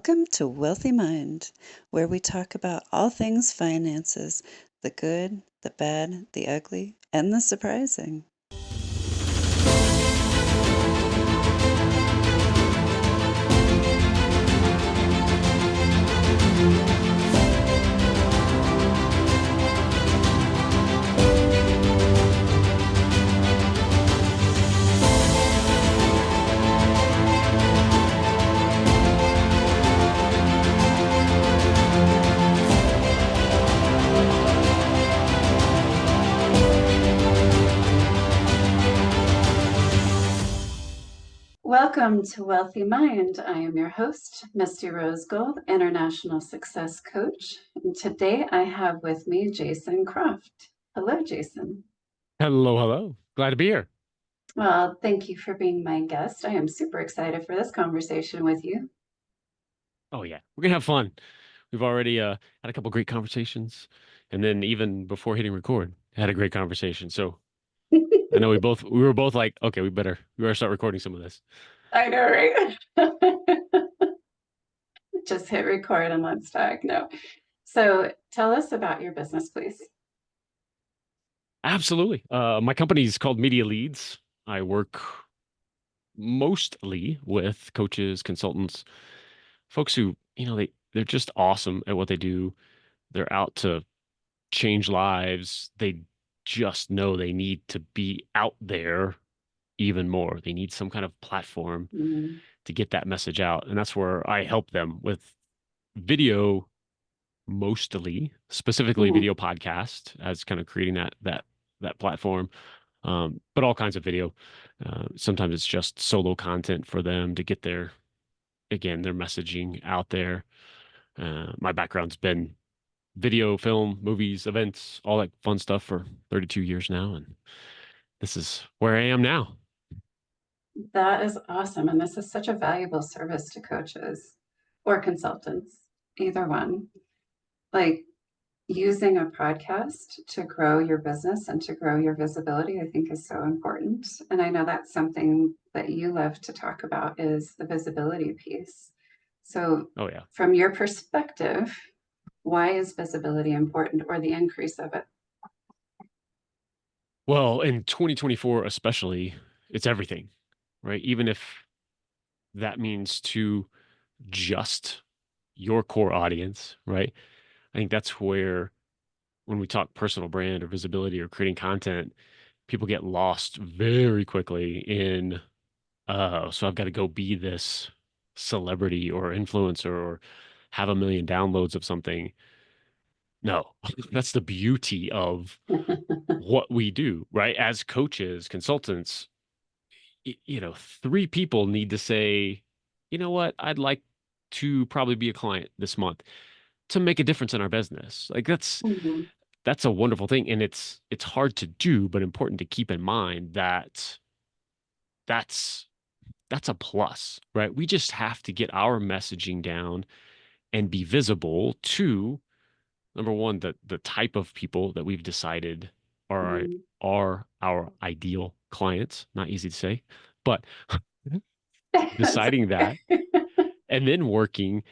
Welcome to Wealthy Mind, where we talk about all things finances, the good, the bad, the ugly, and the surprising. Welcome to Wealthy Mind. I am your host, Misty Rose Gold, International Success Coach. And today I have with me Jason Croft. Hello, Jason. Hello, hello. Glad to be here. Well, thank you for being my guest. I am super excited for this conversation with you. Oh yeah, we're gonna have fun. We've already had a couple great conversations, and then even before hitting record, had a great conversation. So I know we were both like, okay, we better start recording some of this. I know, right? Just hit record and let's talk. No. So tell us about your business, please. Absolutely. My company's called Media Leads. I work mostly with coaches, consultants, folks who, they're just awesome at what they do. They're out to change lives. They just know they need to be out there even more. They need some kind of platform Mm-hmm. to get that message out. And that's where I help them with video, mostly, specifically video podcast, as kind of creating that platform. But all kinds of video. Sometimes it's just solo content for them to get their messaging out there. My background's been video, film, movies, events, all that fun stuff for 32 years now. And this is where I am now. That is awesome. And this is such a valuable service to coaches or consultants, either one. Like using a podcast to grow your business and to grow your visibility, I think is so important. And I know that's something that you love to talk about is the visibility piece. So Oh, yeah. from your perspective, why is visibility important or the increase of it? Well, in 2024, especially, it's everything, right? Even if that means to just your core audience, right? I think that's where, when we talk personal brand or visibility or creating content, people get lost very quickly in, so I've got to go be this celebrity or influencer or have 1 million downloads of something. No, that's the beauty of what we do, right? As coaches, consultants, 3 people need to say, you know what, I'd like to probably be a client this month to make a difference in our business. Like Mhm. that's a wonderful thing. And it's hard to do, but important to keep in mind that that's that's a plus, right? We just have to get our messaging down and be visible to, number one, the type of people that we've decided are Mhm. are our ideal clients. Not easy to say, but That's deciding okay. that and then working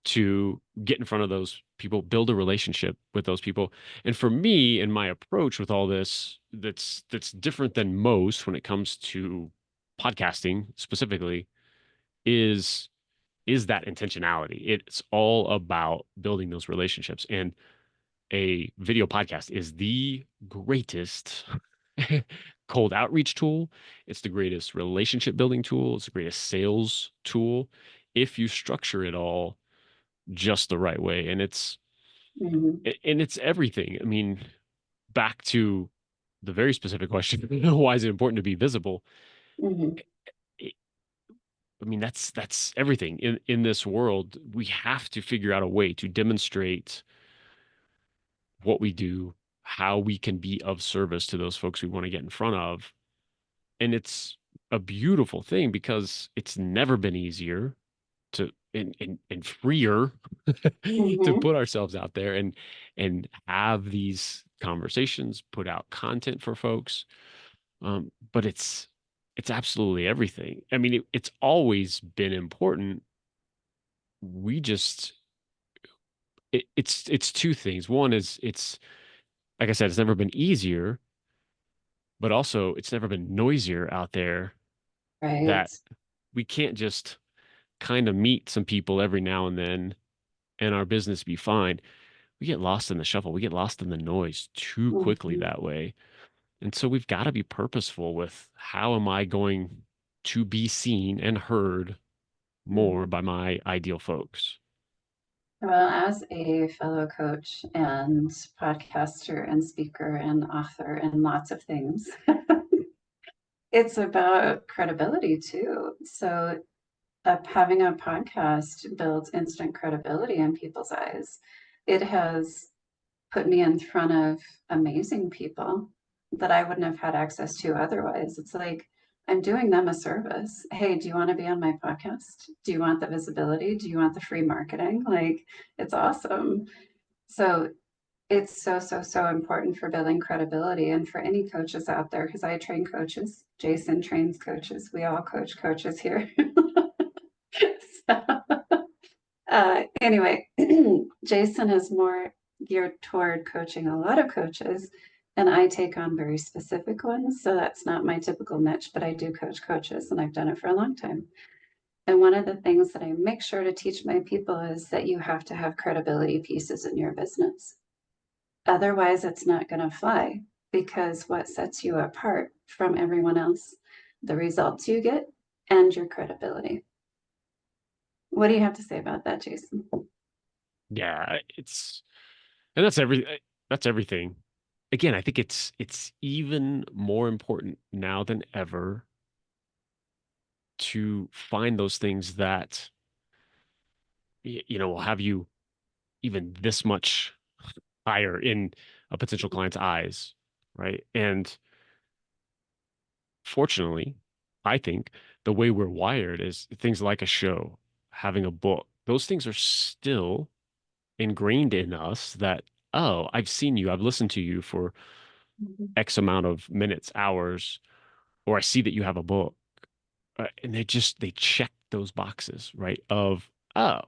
to get in front of those people, build a relationship with those people. And for me and my approach with all this, that's different than most when it comes to podcasting specifically, is that intentionality. It's all about building those relationships. And a video podcast is the greatest cold outreach tool. It's the greatest relationship building tool. It's the greatest sales tool if you structure it all just the right way. And Mhm. it's everything. I mean, back to the very specific question, why is it important to be visible? Mhm. I I mean, that's everything in this world. We have to figure out a way to demonstrate what we do, how we can be of service to those folks we want to get in front of. And it's a beautiful thing because it's never been easier to and freer to Mhm. put ourselves out there and have these conversations, put out content for folks. But it's absolutely everything. I mean, it's always been important, we just it's two things. One is it's like I said, it's never been easier, but also it's never been noisier out there Right. that we can't just kind of meet some people every now and then and our business be fine. We get lost in the shuffle. We get lost in the noise too quickly Mhm. that way. And so we've got to be purposeful with how am I going to be seen and heard more Mhm. by my ideal folks. Well, as a fellow coach and podcaster and speaker and author and lots of things, it's about credibility too. So, having a podcast builds instant credibility in people's eyes. It has put me in front of amazing people that I wouldn't have had access to otherwise. It's like I'm doing them a service. Hey, do you want to be on my podcast? Do you want the visibility? Do you want the free marketing? Like, it's awesome. So, it's so, so, so important for building credibility and for any coaches out there, because I train coaches. Jason trains coaches. We all coach coaches here. So, anyway, Jason is more geared toward coaching a lot of coaches, and I take on very specific ones. So that's not my typical niche, but I do coach coaches, and I've done it for a long time. And one of the things that I make sure to teach my people is that you have to have credibility pieces in your business. Otherwise, it's not going to fly because what sets you apart from everyone else, the results you get, and your credibility. What do you have to say about that, Jason? Yeah, it's and that's everything. Again, I think it's even more important now than ever to find those things that will have you even this much higher in a potential client's eyes, right? And fortunately, I think the way we're wired is things like a show, having a book. Those things are still ingrained in us that, oh, I've seen you, I've listened to you for Mhm. X amount of minutes, hours, or I see that you have a book. And they check those boxes, right? Of, oh,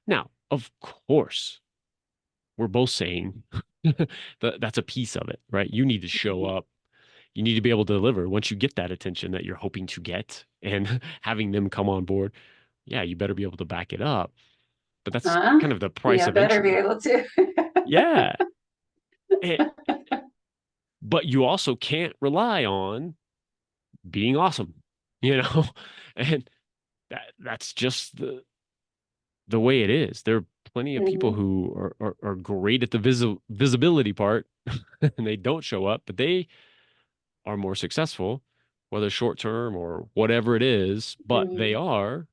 now, of course, we're both saying that's a piece of it, right? You need to show up. You need to be able to deliver once you get that attention that you're hoping to get and having them come on board. Yeah, you better be able to back it up. But that's Huh? kind of the price Yeah, of better be entry. able to. Yeah. Eh, but you also can't rely on being awesome, you know? And that's just the way it is. There are plenty of people Mhm. who are great at the visibility part and they don't show up, but they are more successful, whether short term or whatever it is, but they Mhm. are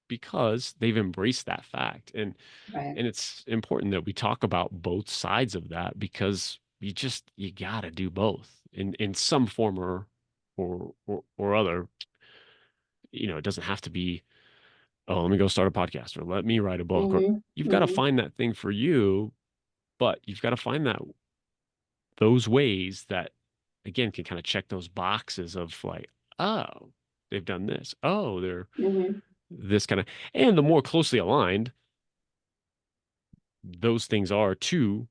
because they've embraced that fact. Right. And it's important that we talk about both sides of that because you gotta do both in some form or other. It doesn't have to be, oh, let me go start a podcast or let me write a book or Mhm. you've got to Mhm. find that thing for you, but you've got to find that those ways that again can kind of check those boxes of like, oh, they've done this. Oh, they're Mhm. this kind of, and the more closely aligned those things are to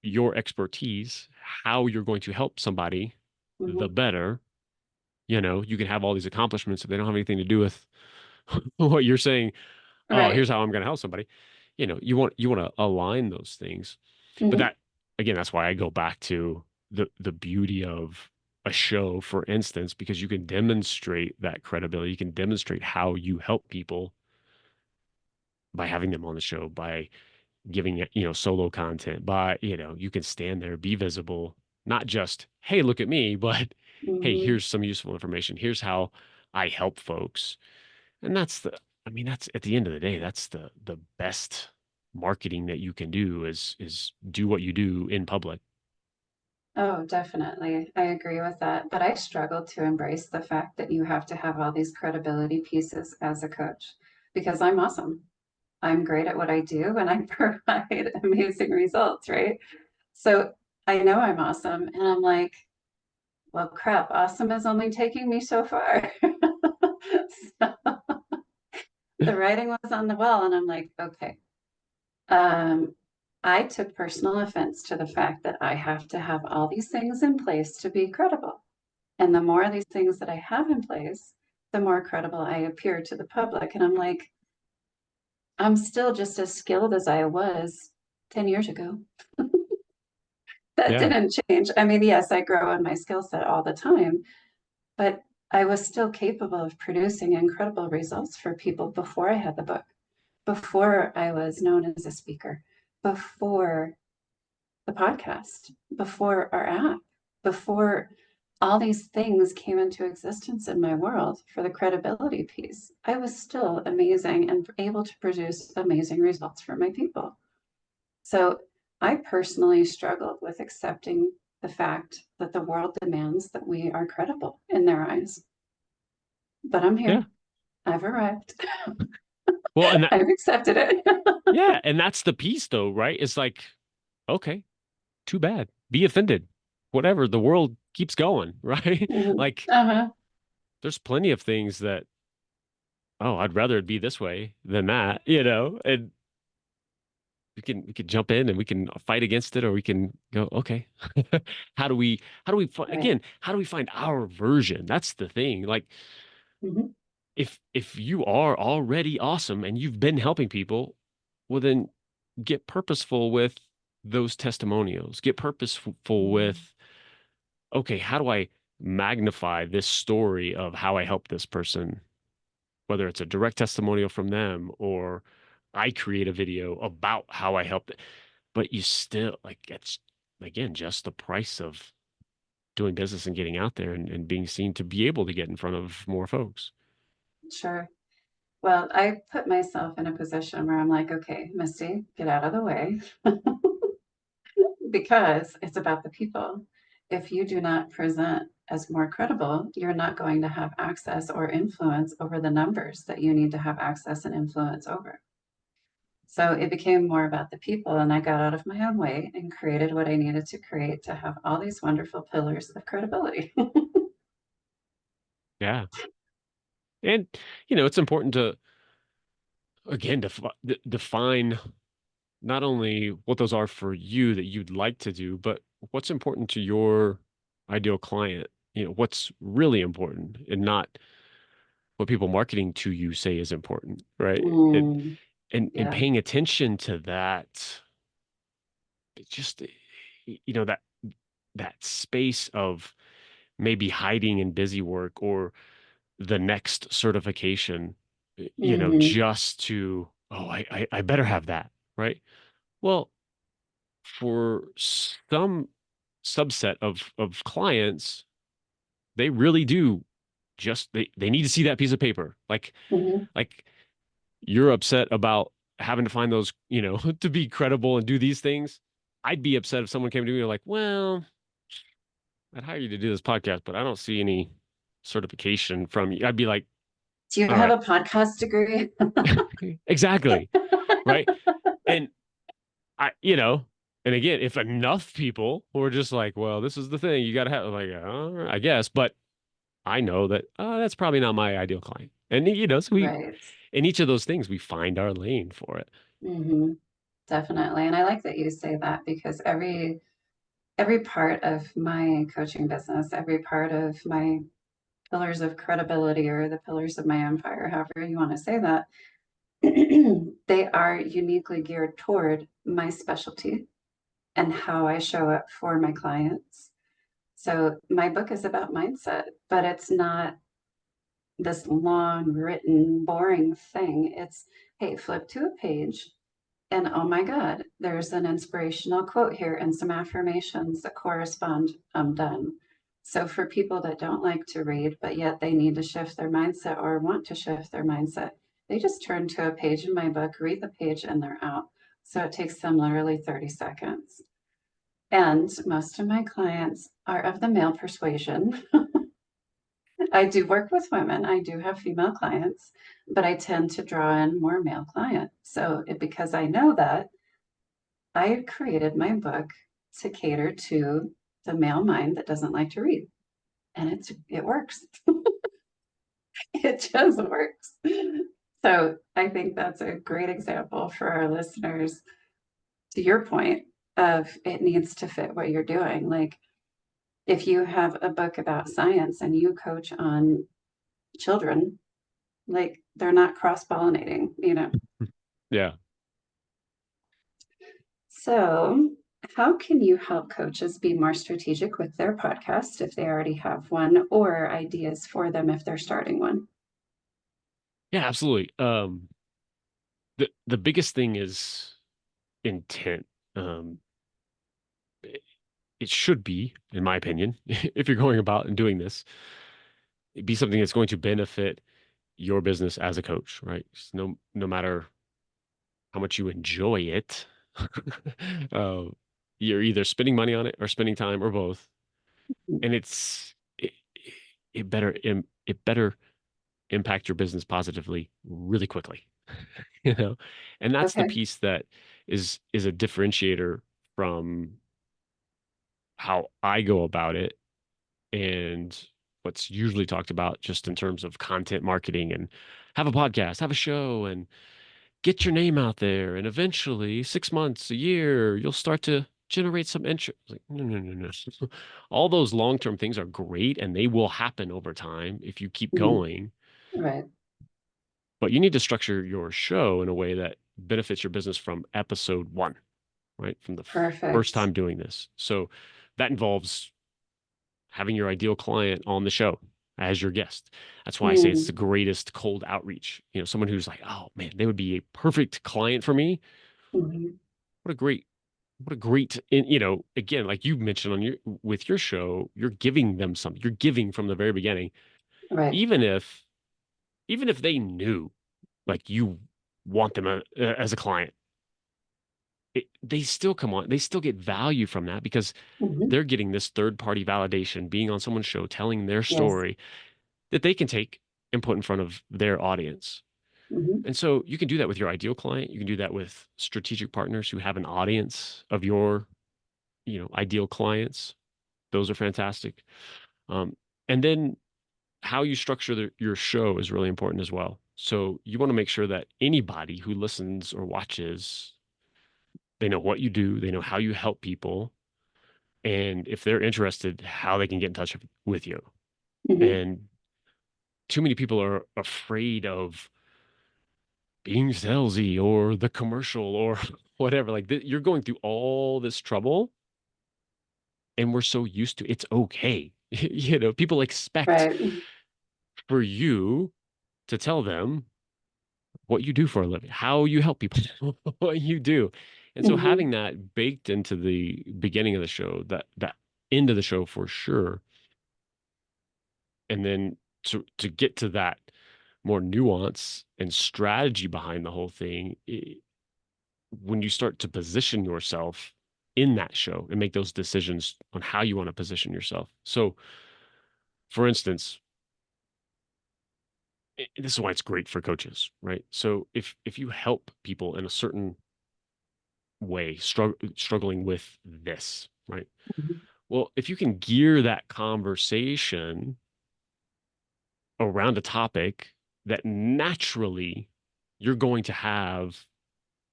your expertise, how you're going to help somebody, the Mhm. better. You can have all these accomplishments if they don't have anything to do with what you're saying. Oh, Right. here's how I'm going to help somebody. You want to align those things. But Mhm. that again, that's why I go back to the beauty of a show, for instance, because you can demonstrate that credibility. You can demonstrate how you help people by having them on the show, by giving it, solo content, by, you can stand there, be visible, not just, hey, look at me, but hey, Mhm. here's some useful information. Here's how I help folks. And that's at the end of the day, that's the best marketing that you can do is do what you do in public. Oh, definitely. I agree with that. But I struggle to embrace the fact that you have to have all these credibility pieces as a coach because I'm awesome. I'm great at what I do and I provide amazing results, right? So I know I'm awesome. And I'm like, well, crap, awesome is only taking me so far. So, The writing was on the wall, and I'm like, okay. Um, I took personal offense to the fact that I have to have all these things in place to be credible. And the more of these things that I have in place, the more credible I appear to the public. And I'm like, I'm still just as skilled as I was 10 years ago. That Yeah. didn't change. I mean, yes, I grow in my skill set all the time, but I was still capable of producing incredible results for people before I had the book, before I was known as a speaker, before the podcast, before our app, before all these things came into existence in my world for the credibility piece. I was still amazing and able to produce amazing results for my people. So I personally struggled with accepting the fact that the world demands that we are credible in their eyes. But I'm Yeah. here. I've arrived. Well, and that, I've accepted it. yeah, and that's the piece though, right? It's like, okay, too bad. Be offended. Whatever. The world keeps going, right? Like Uh-huh. there's plenty of things that, oh, I'd rather it be this way than that, and we can jump in and we can fight against it, or we can go, okay. Right. How do we find our version? That's the thing. Like Mhm. if you are already awesome and you've been helping people, well then get purposeful with those testimonials. Get purposeful with, okay, how do I magnify this story of how I help this person, whether it's a direct testimonial from them or I create a video about how I helped it. But you still like it's again just the price of doing business and getting out there and being seen to be able to get in front of more folks. Sure. Well, I put myself in a position where I'm like, okay, Misty, get out of the way because it's about the people. If you do not present as more credible, you're not going to have access or influence over the numbers that you need to have access and influence over. So it became more about the people, and I got out of my own way and created what I needed to create to have all these wonderful pillars of credibility. Yeah. And it's important to again define not only what those are for you that you'd like to do, but what's important to your ideal client. What's really important and not what people marketing to you say is important, right? And Mm, and yeah. paying attention to that, it just that space of maybe hiding in busy work or the next certification, Hmm. just to, oh, I better have that, right? Well, for some subset of clients, they really do just they need to see that piece of paper. Hmm. Like you're upset about having to find those, to be credible and do these things. I'd be upset if someone came to me and like, well, I'd hire you to do this podcast, but I don't see any certification from you. I'd be like, Do you all have right, a podcast degree? exactly. Right. And and again, if enough people were just like, well, this is the thing you got to have, like, I guess, but I know that that's probably not my ideal client. And, so Right. in each of those things, we find our lane for it. Hmm. Definitely. And I like that you say that because every part of my coaching business, every part of my pillars of credibility or the pillars of my empire, however you want to say that, they are uniquely geared toward my specialty and how I show up for my clients. So my book is about mindset, but it's not this long written boring thing. It's, hey, flip to a page and oh my God, there's an inspirational quote here and some affirmations that correspond. I'm done. So for people that don't like to read, but yet they need to shift their mindset or want to shift their mindset, they just turn to a page in my book, read the page, and they're out. So it takes them literally 30 seconds. And most of my clients are of the male persuasion. I do work with women. I do have female clients, but I tend to draw in more male clients. So because I know that, I created my book to cater to the male mind that doesn't like to read. And it works. It just works. So I think that's a great example for our listeners, to your point of it needs to fit what you're doing. Like if you have a book about science and you coach on children, like they're not cross-pollinating. Yeah. So how can you help coaches be more strategic with their podcast if they already have one, or ideas for them if they're starting one? Yeah, absolutely. The biggest thing is intent. Um, it, it should be, in my opinion, if you're going about and doing this, it be something that's going to benefit your business as a coach, right? No matter how much you enjoy it, uh, you're either spending money on it or spending time or both, and it better impact your business positively really quickly, you know? And that's the Okay. piece that is a differentiator from how I go about it and what's usually talked about just in terms of content marketing and have a podcast, have a show, and get your name out there. And eventually, 6 months, a year, you'll start to generate some interest. Like, no, no, no, no. All those long-term things are great and they will happen over time if you keep Mhm. going. Right. But you need to structure your show in a way that benefits your business from episode one, right? From the first Perfect. time doing this. So that involves having your ideal client on the show as your guest. That's why I say it's the Mm, greatest cold outreach. Someone who's like, oh man, they would be a perfect client for me. mhm. What a great, again, like you mentioned on your with your show, you're giving them something. You're giving from the very beginning, Right. even if even if they knew like you want them as a client, they still come on. They still get value from that because Mhm. they're getting this third party validation, being on someone's show, telling their Yes. story that they can take and put in front of their audience. Mhm. And so you can do that with your ideal client. You can do that with strategic partners who have an audience of your, ideal clients. Those are fantastic. Um, and then how you structure your show is really important as well. So you want to make sure that anybody who listens or watches, they know what you do, they know how you help people, and if they're interested, how they can get in touch with you. Mhm. And too many people are afraid of being salesy or the commercial or whatever. Like you're going through all this trouble, and we're so used to it's okay. People expect Right. for you to tell them what you do for a living, how you help people, what you do. And so Mhm. having that baked into the beginning of the show, that end of the show for sure, and then to get to that more nuance and strategy behind the whole thing, when you start to position yourself in that show and make those decisions on how you want to position yourself. So, for instance, this is why it's great for coaches, right? So if you help people in a certain way struggling with this, right? Mhm. Well, if you can gear that conversation around a topic that naturally you're going to have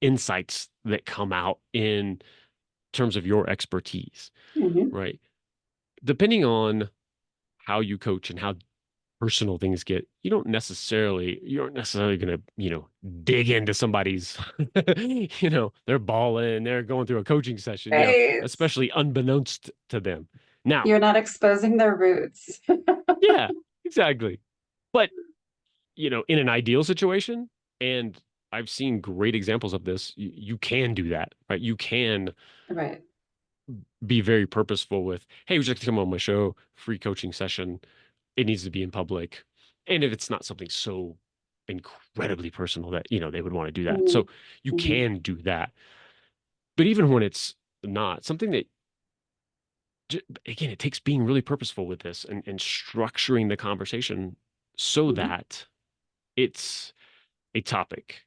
insights that come out in terms of your expertise, Mhm. right? Depending on how you coach and how personal things get, you aren't necessarily going to, dig into somebody's, they're balling, they're going through a coaching session, Right. especially unbeknownst to them. Now, You're not exposing their roots. yeah, exactly. But, in an ideal situation, and I've seen great examples of this, you can do that, right? You can Right. be very purposeful with, hey, would you like to come on my show? Free coaching session. It needs to be in public. And if it's not something so incredibly personal that, they would want to do that. Mhm. So you Mhm. can do that. But even when it's not something that, again, it takes being really purposeful with this and structuring the conversation so Mhm. that it's a topic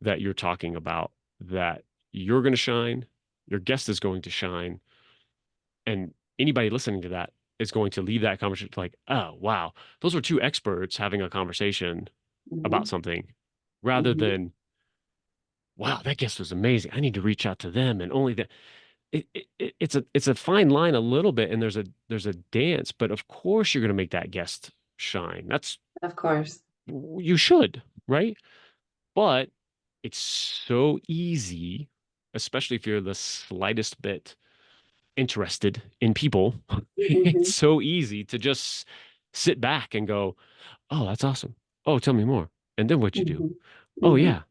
that you're talking about that you're going to shine, your guest is going to shine, and anybody listening to that is going to leave that conversation like, oh, wow, those were two experts having a conversation about Mhm. something. rather Hmm. than, wow, that guest was amazing. I need to reach out to them and only that. It's a fine line a little bit, and there's a dance, but of course you're going to make that guest shine. That's Of course. you should, right? But it's so easy, especially if you're the slightest bit interested in people. It's Hmm. so easy to just sit back and go, "Oh, that's awesome. Oh, tell me more." And then what you do? Hmm. Oh, Hmm. yeah.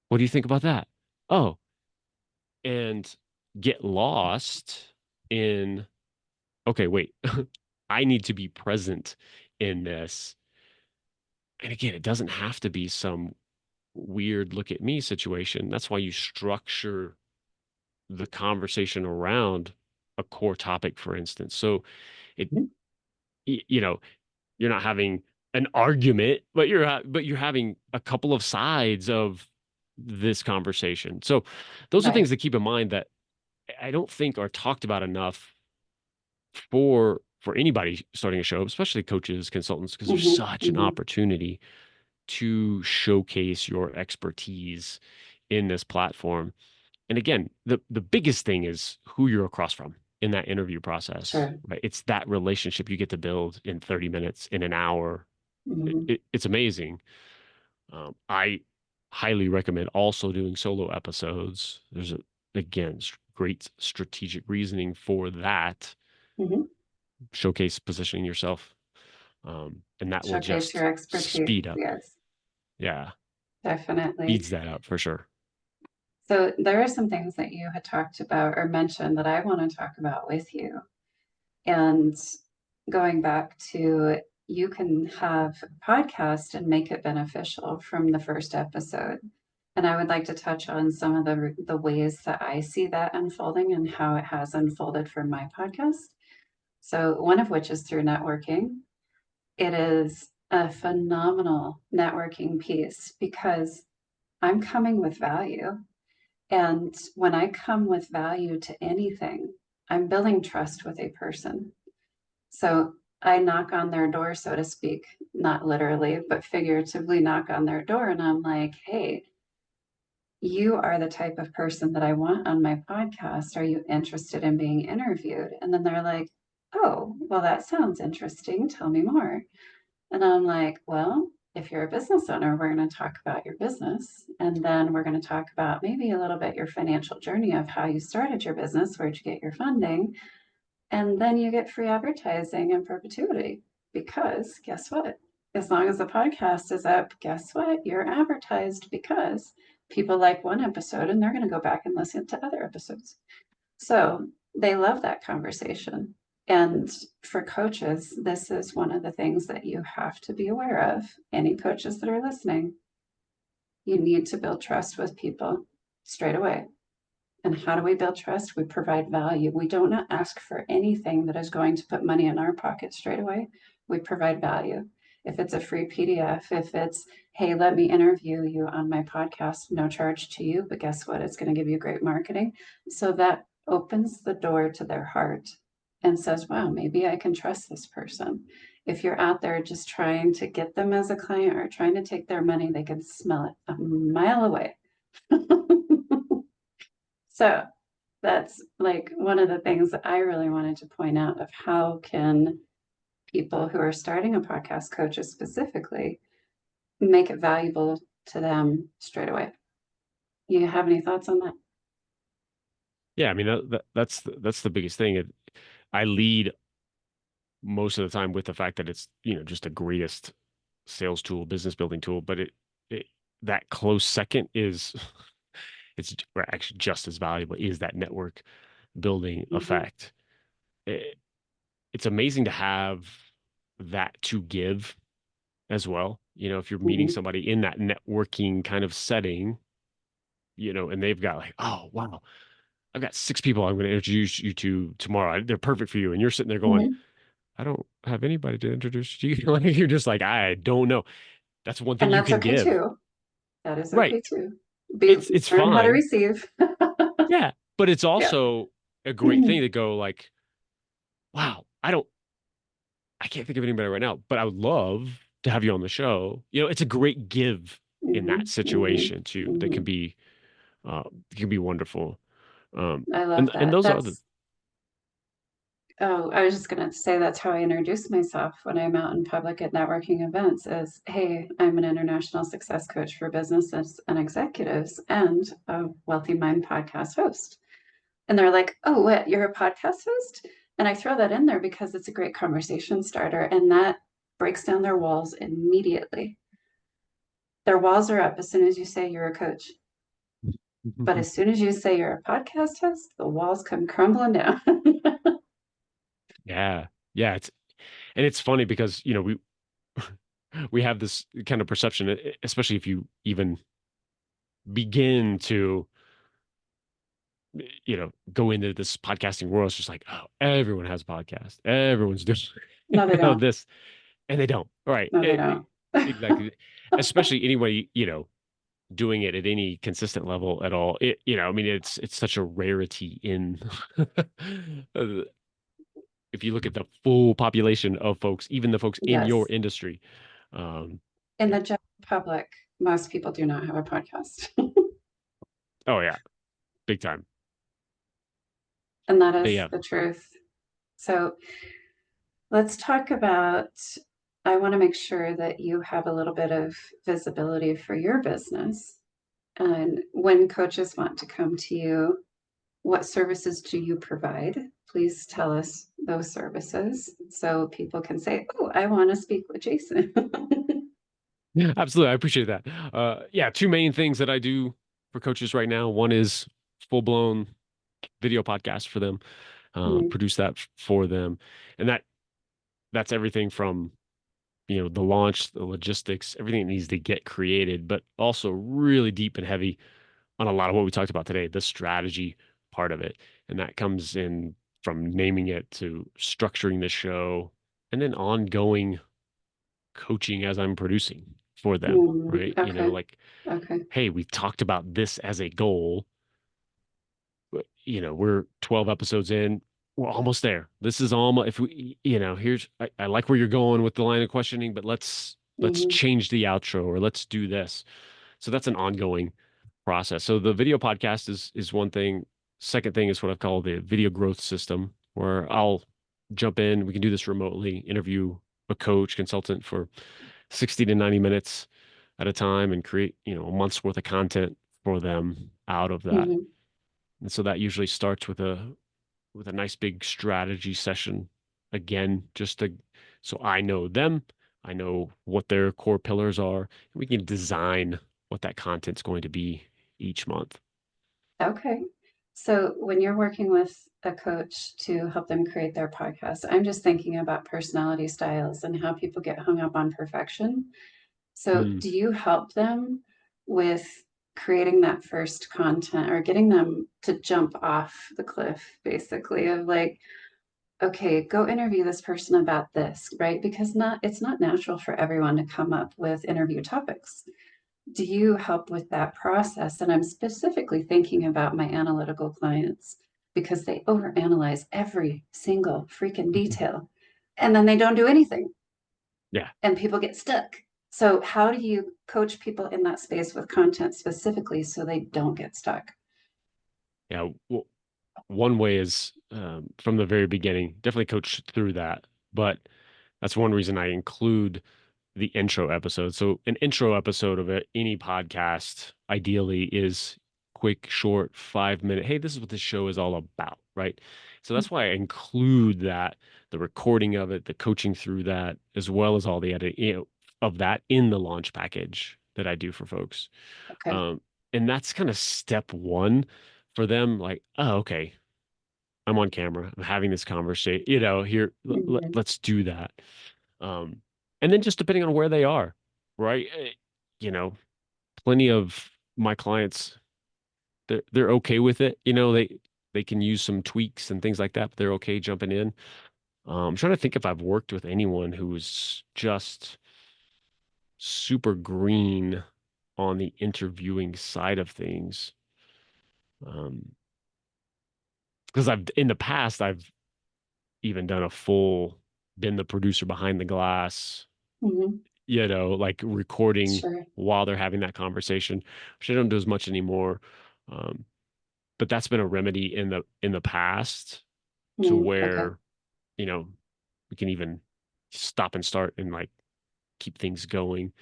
What do you think about that? Oh, and get lost in, okay, wait. I need to be present in this. And again, it doesn't have to be some weird look at me situation. That's why you structure the conversation around a core topic, for instance. So it, you know, you're not having an argument, but you're having a couple of sides of this conversation. So those are things Right. to keep in mind that I don't think are talked about enough for anybody starting a show, especially coaches, consultants, because there's Hmm. such an Hmm. opportunity to showcase your expertise in this platform. And again, the biggest thing is who you're across from in that interview process, Sure. right? It's that relationship you get to build in 30 minutes, in an hour. Hmm. It's amazing. I highly recommend also doing solo episodes. There's again, great strategic reasoning for that. Hmm. Showcase positioning yourself. And that will Showcase just your expertise. speed up. Yes, Yeah, definitely. speeds that up for sure. So there are some things that you had talked about or mentioned that I want to talk about with you. And going back to you can have a podcast and make it beneficial from the first episode. And I would like to touch on some of the ways that I see that unfolding and how it has unfolded for my podcast. So one of which is through networking. It is a phenomenal networking piece because I'm coming with value. And when I come with value to anything, I'm building trust with a person. So I knock on their door, so to speak, not literally, but figuratively knock on their door. And I'm like, hey, you are the type of person that I want on my podcast. Are you interested in being interviewed? And then they're like, oh, well, that sounds interesting. Tell me more. And I'm like, well, if you're a business owner, we're going to talk about your business. And then we're going to talk about maybe a little bit your financial journey of how you started your business, where'd you get your funding? And then you get free advertising in perpetuity because guess what? As long as the podcast is up, guess what? You're advertised because people like one episode and they're going to go back and listen to other episodes. So they love that conversation. And for coaches, this is one of the things that you have to be aware of. Any coaches that are listening, you need to build trust with people straight away. And how do we build trust? We provide value. We don't not ask for anything that is going to put money in our pocket straight away. We provide value. If it's a free PDF, if it's, hey, let me interview you on my podcast, no charge to you, but guess what? It's going to give you great marketing. So that opens the door to their heart and says, wow, maybe I can trust this person. If you're out there just trying to get them as a client or trying to take their money, they can smell it a mile away. So that's like one of the things that I really wanted to point out of how can people who are starting a podcast, coaches specifically, make it valuable to them straight away. You have any thoughts on that? Yeah, I mean that's the biggest thing. I lead most of the time with the fact that it's, just the greatest sales tool, business building tool, but it that close second is it's or actually just as valuable is that network building Mm-hmm. effect. It, it's amazing to have that to give as well. If you're meeting Mm-hmm. somebody in that networking kind of setting, and they've got like, oh, wow, I've got six people I'm going to introduce you to tomorrow. They're perfect for you. And you're sitting there going, Mm-hmm. I don't have anybody to introduce you. Like, you're just like, I don't know. That's one thing And you that's can okay give. too. That is Right. okay too. Be It's learn how to fine. receive. Yeah. But it's Yeah. also a great thing to go like, wow, I can't think of anybody right now, but I would love to have you on the show. It's a great give in hmm that hmm situation too that hmm uh can be wonderful. I love And that. those are the Oh, I was just going to say that's how I introduce myself when I'm out in public at networking events is, hey, I'm an international success coach for businesses and executives and a Wealthy Mind podcast host. And they're like, oh, what, you're a podcast host? And I throw that in there because it's a great conversation starter and that breaks down their walls immediately. Their walls are up as soon as you say you're a coach. But as soon as you say you're a podcast host, the walls come crumbling down. yeah. Yeah, it's funny because, we have this kind of perception, especially if you even begin to, go into this podcasting world. It's just like, oh, everyone has a podcast. Everyone's doing, No, they don't. this, and they don't. All right. No, they don't. Exactly. Especially anybody, doing it at any consistent level at all. I mean, it's such a rarity in uh, if you look at the full population of folks, even the folks in your Yes. industry. Um, In yeah. the general public, most people do not have a podcast. Oh yeah, big time. And that But is yeah. the truth. So let's talk about. I want to make sure that you have a little bit of visibility for your business. And when coaches want to come to you, what services do you provide? Please tell us those services so people can say, oh, I want to speak with Jason. Yeah, absolutely. I appreciate that. Yeah, two main things that I do for coaches right now. One is full blown video podcast for them, Mhm, produce that for them, and that's everything from the launch, the logistics, everything that needs to get created, but also really deep and heavy on a lot of what we talked about today, the strategy part of it, and that comes in from naming it to structuring the show, and then ongoing coaching as I'm producing for them, right? okay. Like, Okay. hey, we talked about this as a goal. But, we're 12 episodes in. We're almost there. This is almost, if we, here's, I like where you're going with the line of questioning, but let's hmm change the outro or let's do this. So that's an ongoing process. So the video podcast is one thing. Second thing is what I call the video growth system, where I'll jump in. We can do this remotely, interview a coach, consultant for 60 to 90 minutes at a time and create, a month's worth of content for them out of that. hmm And so that usually starts with a nice big strategy session again, just to so I know them, I know what their core pillars are, and we can design what that content's going to be each month. Okay. So when you're working with a coach to help them create their podcast, I'm just thinking about personality styles and how people get hung up on perfection. So Mm. do you help them with creating that first content or getting them to jump off the cliff, basically, of like, okay, go interview this person about this, right? Because not it's not natural for everyone to come up with interview topics. Do you help with that process? And I'm specifically thinking about my analytical clients because they overanalyze every single freaking detail and then they don't do anything Yeah. and people get stuck. So, how do you coach people in that space with content specifically so they don't get stuck? Yeah. Well, one way is from the very beginning, definitely coach through that. But that's one reason I include the intro episode. So an intro episode of any podcast ideally is quick, short, 5 minute. Hey, this is what this show is all about, right? So that's why I include that, the recording of it, the coaching through that, as well as all the edit, of that in the launch package that I do for folks. Okay. Um, and that's kind of step one for them. Like, oh, okay, I'm on camera. I'm having this conversation. Here, Mhm. let's do that. Um, and then just depending on where they are, right? You know, plenty of my clients, they're okay with it. They can use some tweaks and things like that, but they're okay jumping in. I'm trying to think if I've worked with anyone who was just super green on the interviewing side of things. Because I've in the past I've even done a full been the producer behind the glass Mhm. like recording Sure. while they're having that conversation, which I don't do as much anymore. Um, but that's been a remedy in the past to Okay. where, you know, we can even stop and start and like keep things going.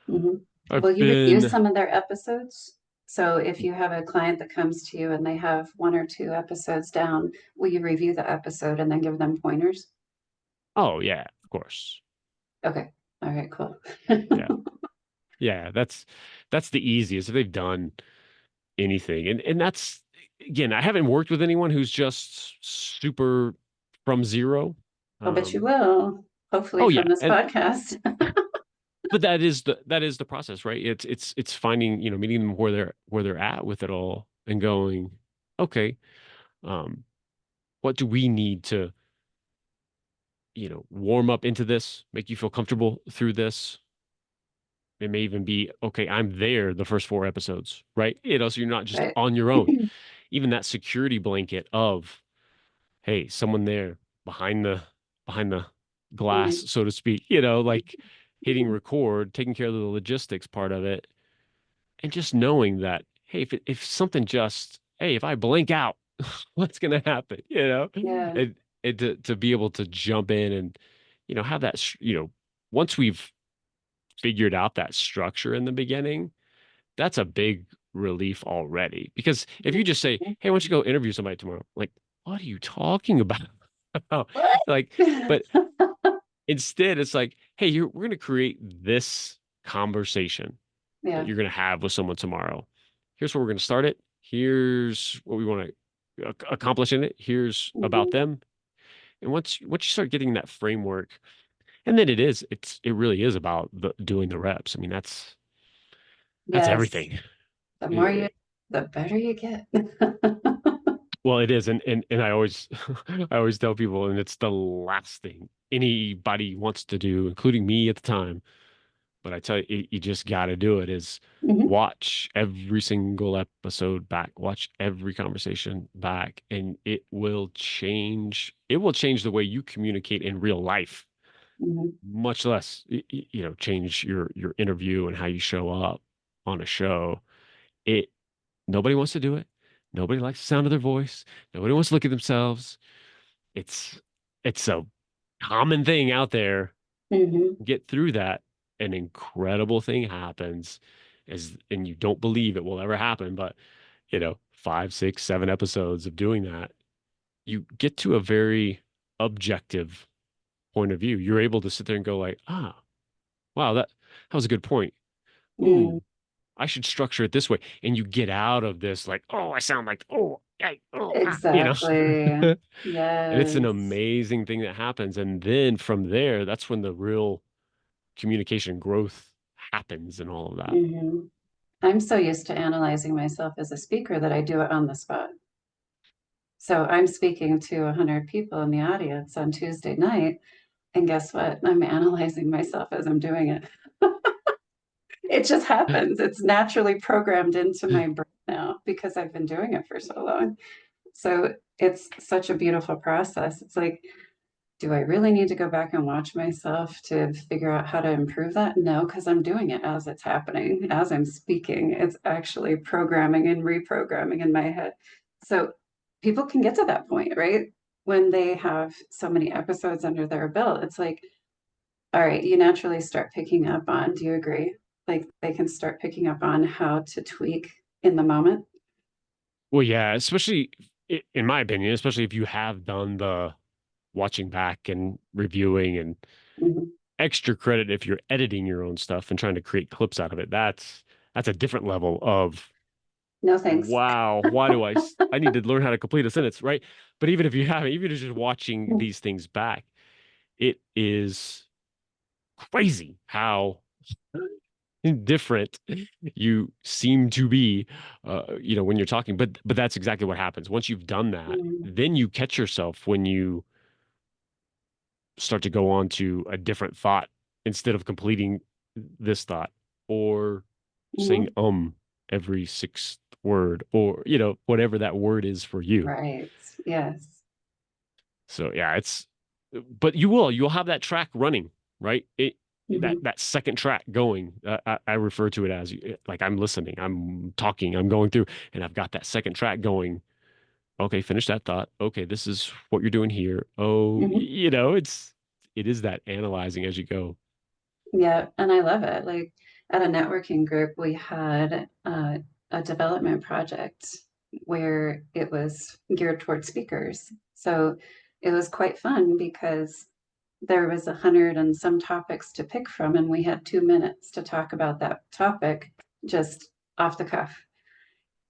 hmm I've Will you review been, some of their episodes? So if you have a client that comes to you and they have one or two episodes down, will you review the episode and then give them pointers? oh yeah, of course. Okay. All right, cool. Yeah. Yeah, that's the easiest if they've done anything. And that's again, I haven't worked with anyone who's just super from zero. I'll bet you Um, will, hopefully oh from yeah, this and podcast. but that is the process, right? It's finding, meeting them where they're at with it all and going, okay, um, what do we need to, warm up into this, make you feel comfortable through this? It may even be, okay, I'm there the first four episodes, right? So you're not just Right. on your own. Even that security blanket of, hey, someone there behind the glass, Mhm. so to speak, like hitting record, taking care of the logistics part of it, and just knowing that, hey, if something just, hey, if I blink out, what's gonna happen? Yeah. And to be able to jump in and have that, once we've figured out that structure in the beginning, that's a big relief already. Because if you just say, hey, why don't you go interview somebody tomorrow? Like, what are you talking about? What? Like, but instead it's like, hey, we're going to create this conversation that Yeah. you're going to have with someone tomorrow. Here's where we're going to start it. Here's what we want to accomplish in it. Here's about hmm them. And once you start getting that framework, and then it really is about doing the reps. I mean, that's Yes. everything. The more you, Eh, the better you get. Well, it is, and I always I always tell people, and it's the last thing anybody wants to do, including me at the time. But I tell you, you just got to do it. Is hmm watch every single episode back, watch every conversation back, and it will change. It will change the way you communicate in real life, hmm much less change your interview and how you show up on a show. It Nobody wants to do it. Nobody likes the sound of their voice. Nobody wants to look at themselves. It's it's a common thing out there. hmm Get through that, an incredible thing happens, and you don't believe it will ever happen, but 5, 6, 7 episodes of doing that, you get to a very objective point of view. You're able to sit there and go like, wow, that was a good point. mm Ooh, I should structure it this way. And you get out of this like, oh, I sound like, oh, hey, oh, Exactly. and it's an Yes. amazing thing that happens. And then from there, that's when the real communication growth happens and all of that. hmm I'm so used to analyzing myself as a speaker that I do it on the spot. So I'm speaking to 100 people in the audience on Tuesday night, and guess what? I'm analyzing myself as I'm doing it. It just happens. It's naturally programmed into my brain now because I've been doing it for so long. So it's such a beautiful process. It's like, do I really need to go back and watch myself to figure out how to improve that? No, because I'm doing it as it's happening, as I'm speaking. It's actually programming and reprogramming in my head. So people can get to that point, right? When they have so many episodes under their belt, it's like, all right, you naturally start picking up on, do you agree? Like they can start picking up on how to tweak in the moment. Well, yeah, especially in my opinion, especially if you have done the watching back and reviewing, and Mhm. extra credit if you're editing your own stuff and trying to create clips out of it. That's a different level of, No thanks. wow, why do I need to learn how to complete a sentence, right? But even if you haven't, even if you're just watching these things back, it is crazy how different you seem to be, when you're talking. But that's exactly what happens. Once you've done that, Mhm. then you catch yourself when you start to go on to a different thought instead of completing this thought, or saying Mhm. every sixth word, or whatever that word is for you. Right. Yes. So yeah, but you'll have that track running, right? Hmm. that second track going. I refer to it as like I'm listening, I'm talking, I'm going through, and I've got that second track going. Okay, finish that thought. Okay, this is what you're doing here. Oh, Hmm. it is that analyzing as you go. Yeah, and I love it. Like at a networking group, we had a development project where it was geared towards speakers. So it was quite fun because there was 100 and some topics to pick from, and we had 2 minutes to talk about that topic just off the cuff.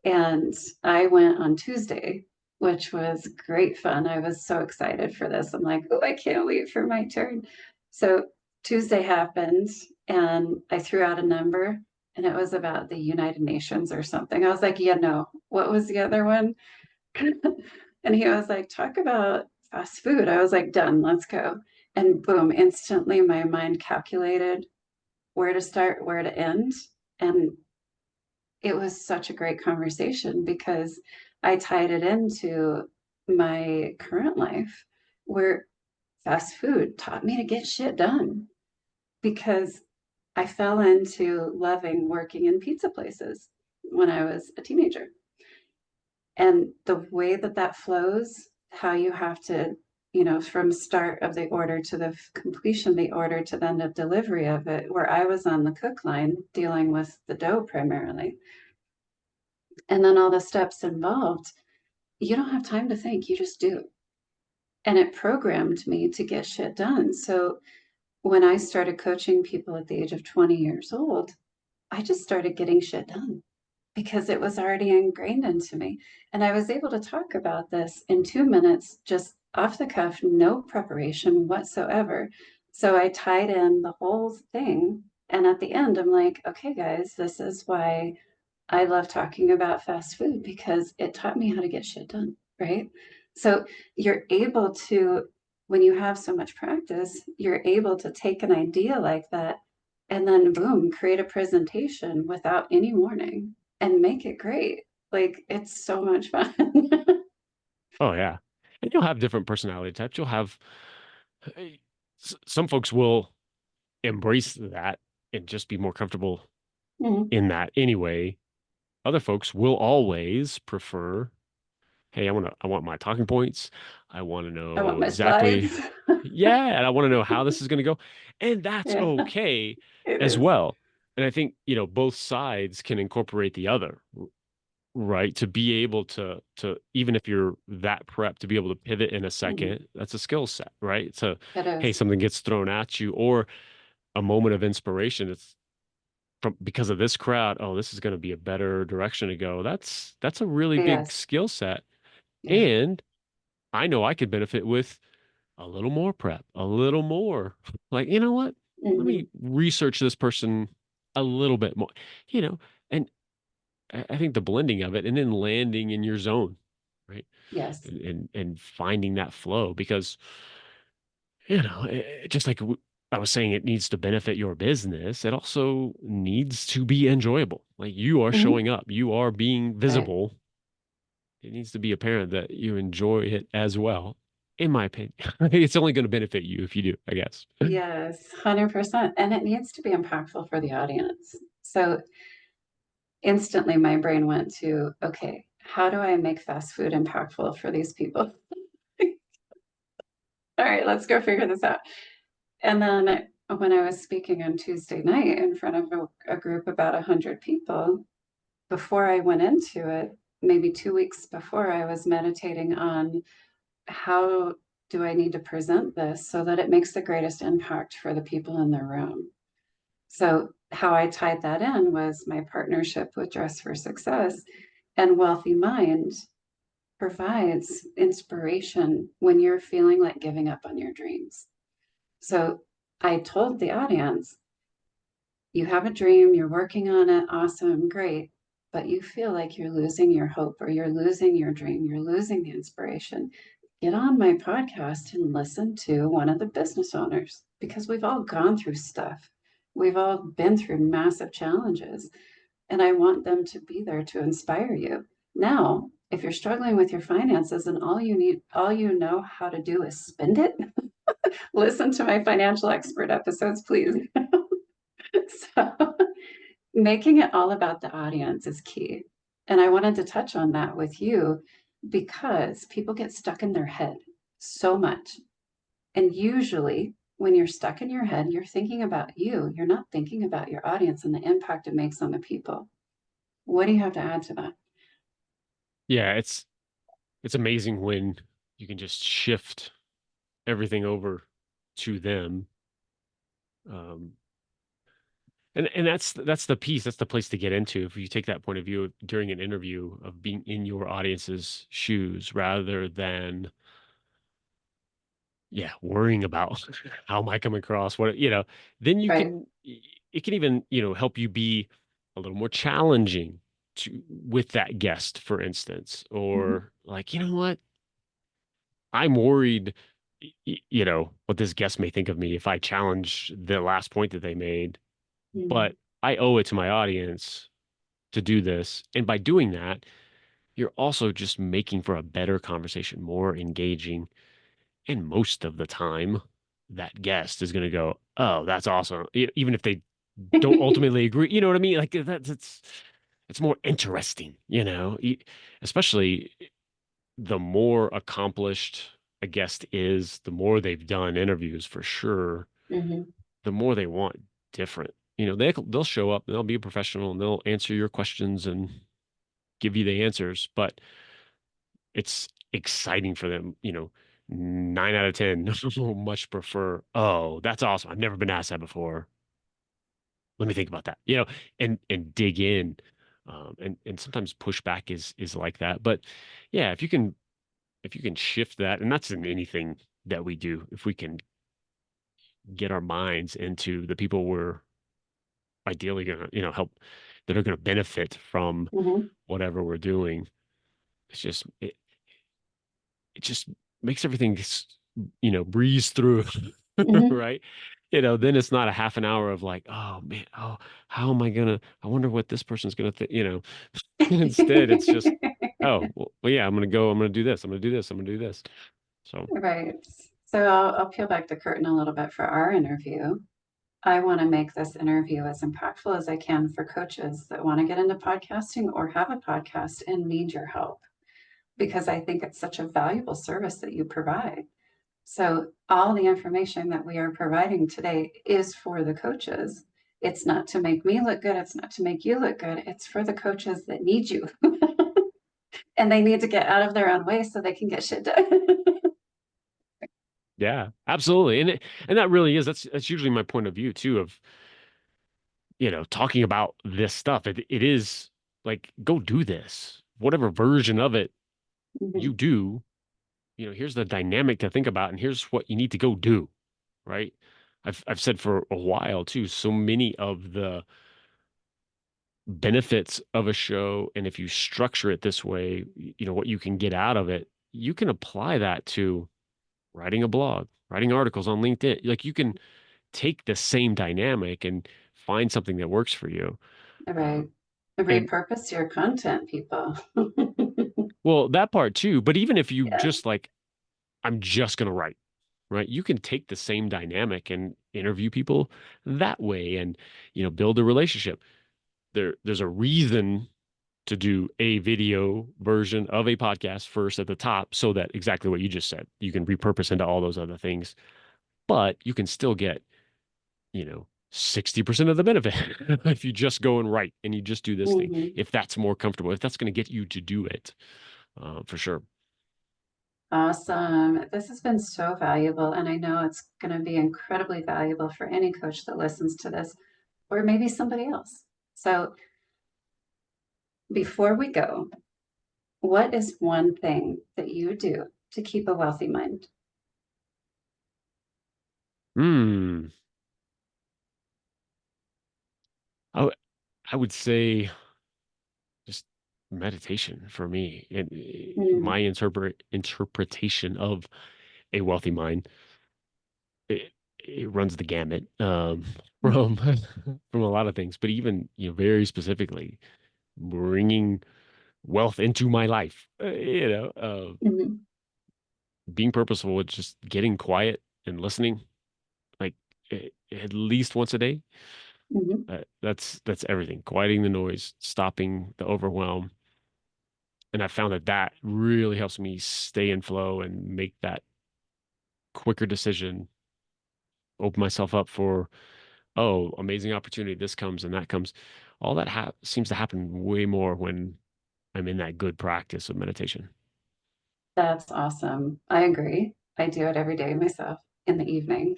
And I went on Tuesday, which was great fun. I was so excited for this. I'm like, oh, I can't wait for my turn. So Tuesday happened, and I threw out a number, and it was about the United Nations or something. I was like, yeah, no. What was the other one? And he was like, talk about fast food. I was like, done, let's go. And boom, instantly my mind calculated where to start, where to end. And it was such a great conversation because I tied it into my current life where fast food taught me to get shit done because I fell into loving working in pizza places when I was a teenager. And the way that that flows, how you have to, from start of the order to the completion of the order to then the delivery of it, where I was on the cook line dealing with the dough primarily, and then all the steps involved, you don't have time to think, you just do. And it programmed me to get shit done. So when I started coaching people at the age of 20 years old, I just started getting shit done because it was already ingrained into me. And I was able to talk about this in 2 minutes, just off the cuff, no preparation whatsoever. So I tied in the whole thing. And at the end, I'm like, okay, guys, this is why I love talking about fast food because it taught me how to get shit done, right? So you're able to, when you have so much practice, you're able to take an idea like that and then boom, create a presentation without any warning and make it great. Like it's so much fun. Oh yeah. And you'll have different personality types. You'll have eh, some folks will embrace that and just be more comfortable Mhm. in that anyway. Other folks will always prefer, hey, I want my talking points. I want to I want know my exactly, slides. yeah, and I want to know how this is going to go. And that's Yeah, okay it as is. well. And I think, both sides can incorporate the other, right? To be able to even if you're that prep to be able to pivot in a Mhm. second, that's a skill set, right? So, It hey, is. something gets thrown at you or a moment of inspiration. It's from because of this crowd, oh, this is going to be a better direction to go. That's a really big Yes. skill set. Yeah. And I know I could benefit with a little more prep, a little more. Like, you know what? Let Hmm. me research this person a little bit more, you know, and I think the blending of it and then landing in your zone, right? Yes. And finding that flow because, just like I was saying, it needs to benefit your business. It also needs to be enjoyable. Like you are Hmm. showing up, you are being Right. visible. It needs to be apparent that you enjoy it as well. In my opinion, it's only going to benefit you if you do, I guess. Yes, 100%. And it needs to be impactful for the audience. So instantly my brain went to, okay, how do I make fast food impactful for these people? All right, let's go figure this out. And then when I was speaking on Tuesday night in front of a group about 100 people, before I went into it, maybe 2 weeks before, I was meditating on how do I need to present this so that it makes the greatest impact for the people in the room. So, how I tied that in was my partnership with Dress for Success and Wealthy Mind provides inspiration when you're feeling like giving up on your dreams. So, I told the audience, you have a dream, you're working on it, awesome, great, but you feel like you're losing your hope or you're losing your dream, you're losing the inspiration. Get on my podcast and listen to one of the business owners because we've all gone through stuff. We've all been through massive challenges, and I want them to be there to inspire you. Now, if you're struggling with your finances and all you know how to do is spend it, listen to my financial expert episodes, please. So making it all about the audience is key. And I wanted to touch on that with you because people get stuck in their head so much. And usually, when you're stuck in your head, you're thinking about you. You're not thinking about your audience and the impact it makes on the people. What do you have to add to that? Yeah, it's amazing when you can just shift everything over to them. Um, and that's the piece, that's the place to get into. If you take that point of view during an interview of being in your audience's shoes rather than, yeah, worrying about how am I coming across, what, then you Right. can, it can even, help you be a little more challenging to with that guest, for instance, Mhm. or like, you know what? I'm worried, what this guest may think of me if I challenge the last point that they made, Mhm. but I owe it to my audience to do this. And by doing that, you're also just making for a better conversation, more engaging. And most of the time, that guest is going to go, "Oh, that's awesome." Even if they don't ultimately agree, you know what I mean? Like it's more interesting, especially the more accomplished a guest is, the more they've done interviews for sure, Mhm. the more they want different. They'll show up and they'll be a professional and they'll answer your questions and give you the answers, but it's exciting for them. 9 out of 10 will much prefer, oh, that's awesome. I've never been asked that before. Let me think about that, and dig in. And sometimes pushback is like that. But yeah, if you can shift that, and that's in anything that we do, if we can get our minds into the people we're ideally gonna, help, that are gonna benefit from Mhm. whatever we're doing, it just makes everything breeze through, Mhm. right? Then it's not a half an hour of like, oh man, oh, how am I gonna, I wonder what this person's gonna think, instead it's just, oh well, yeah, I'm gonna do this, I'm gonna do this, I'm gonna do this. So Right. So I'll peel back the curtain a little bit for our interview. I want to make this interview as impactful as I can for coaches that want to get into podcasting or have a podcast and need your help because I think it's such a valuable service that you provide. So, all the information that we are providing today is for the coaches. It's not to make me look good. It's not to make you look good. It's for the coaches that need you and they need to get out of their own way so they can get shit done. yeah, absolutely. And that really is, that's usually my point of view too, of talking about this stuff. It is like, go do this, whatever version of it you Mhm. do. Here's the dynamic to think about, and here's what you need to go do, right? I've said for a while too, so many of the benefits of a show, and if you structure it this way, what you can get out of it, you can apply that to writing a blog, writing articles on LinkedIn. Like, you can take the same dynamic and find something that works for you. Right. And Repurpose your content, people. well, that part too, but even if you Yeah. just like, I'm just going to write, right? You can take the same dynamic and interview people that way and, build a relationship. There's a reason to do a video version of a podcast first at the top, so that exactly what you just said, you can repurpose into all those other things, but you can still get, 60% of the benefit if you just go and write and you just do this thing, Mhm. if that's more comfortable, if that's going to get you to do it, for sure. Awesome. This has been so valuable, and I know it's going to be incredibly valuable for any coach that listens to this, or maybe somebody else. So, before we go, what is one thing that you do to keep a wealthy mind? Hmm. I, w- I would say just meditation for me, and my Mm, interpretation of a wealthy mind, it runs the gamut, mhm, from from a lot of things, but even, very specifically bringing wealth into my life, mhm, being purposeful with just getting quiet and listening, like, at least once a day, Mhm. That's everything. Quieting the noise, stopping the overwhelm. And I found that that really helps me stay in flow and make that quicker decision, open myself up for, oh, amazing opportunity. This comes and that comes. All that seems to happen way more when I'm in that good practice of meditation. That's awesome. I agree. I do it every day myself in the evening.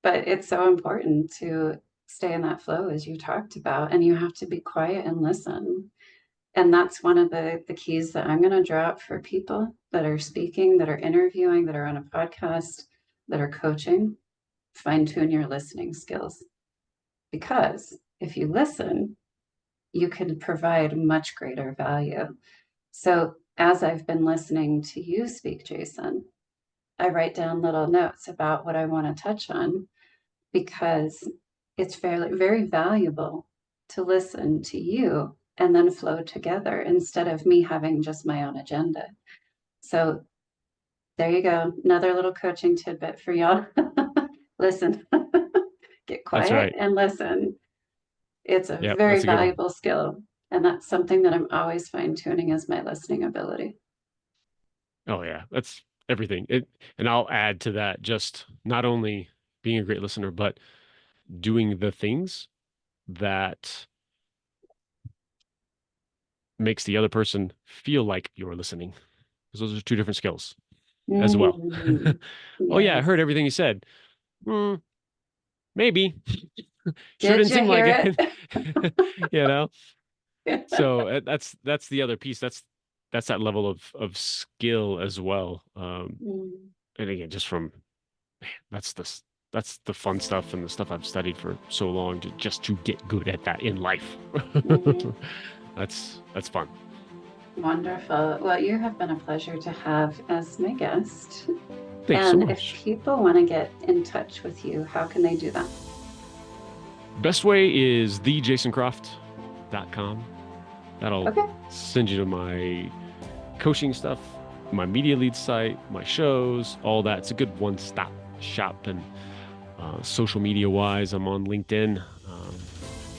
But it's so important to stay in that flow as you talked about, and you have to be quiet and listen. And that's one of the keys that I'm going to drop for people that are speaking, that are interviewing, that are on a podcast, that are coaching. Fine tune your listening skills. Because if you listen, you can provide much greater value. So, as I've been listening to you speak, Jason, I write down little notes about what I want to touch on because it's very valuable to listen to you and then flow together instead of me having just my own agenda. So there you go. Another little coaching tidbit for y'all. Listen, get That's quiet right. and listen. It's a Yep, very that's a good one. valuable skill. And that's something that I'm always fine tuning is my listening ability. Oh yeah, that's everything. And I'll add to that just not only being a great listener, but doing the things that makes the other person feel like you're listening. Because those are two different skills as well. Mm, Oh yeah, I yes. heard everything you said. Hmm, maybe. Sure Did didn't you seem like hear it. it? You know? So that's the other piece. That's that level of skill as well. Mm, And again, just from that's that's the fun stuff and the stuff I've studied for so long to just to get good at that in life. mhm. That's fun. Wonderful. Well, you have been a pleasure to have as my guest. Thank you so And if much. people want to get in touch with you, how can they do that? Best way is thejasоncroft.com. That'll Okay. send you to my coaching stuff, my media lead site, my shows, all that. It's a good one-stop shop. And social media wise, I'm on LinkedIn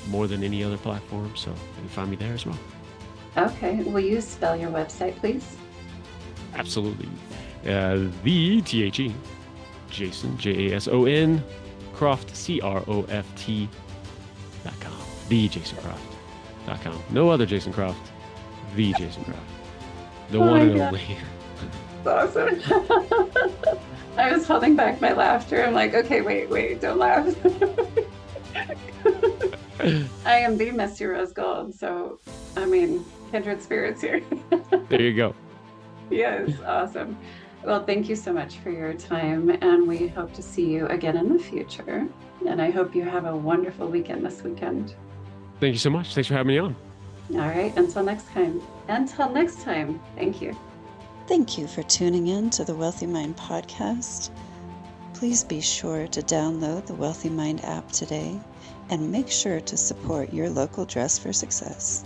more than any other platform. So you can find me there as well. Okay. Will you spell your website, please? Absolutely. The THE, Jason, JASON, Croft, CROFT.com. TheJasonCroft.com. No other Jason Croft. The Jason Croft. The Oh one my and God. only. That's awesome. I was holding back my laughter. I'm like, okay, wait, don't laugh. I am the Misty Rose Gold. So, I mean, kindred spirits here. There you go. Yes, awesome. Well, thank you so much for your time, and we hope to see you again in the future. And I hope you have a wonderful weekend this weekend. Thank you so much. Thanks for having me on. All right, until next time. Until next time, thank you. Thank you for tuning in to the Wealthy Mind podcast. Please be sure to download the Wealthy Mind app today and make sure to support your local Dress for Success.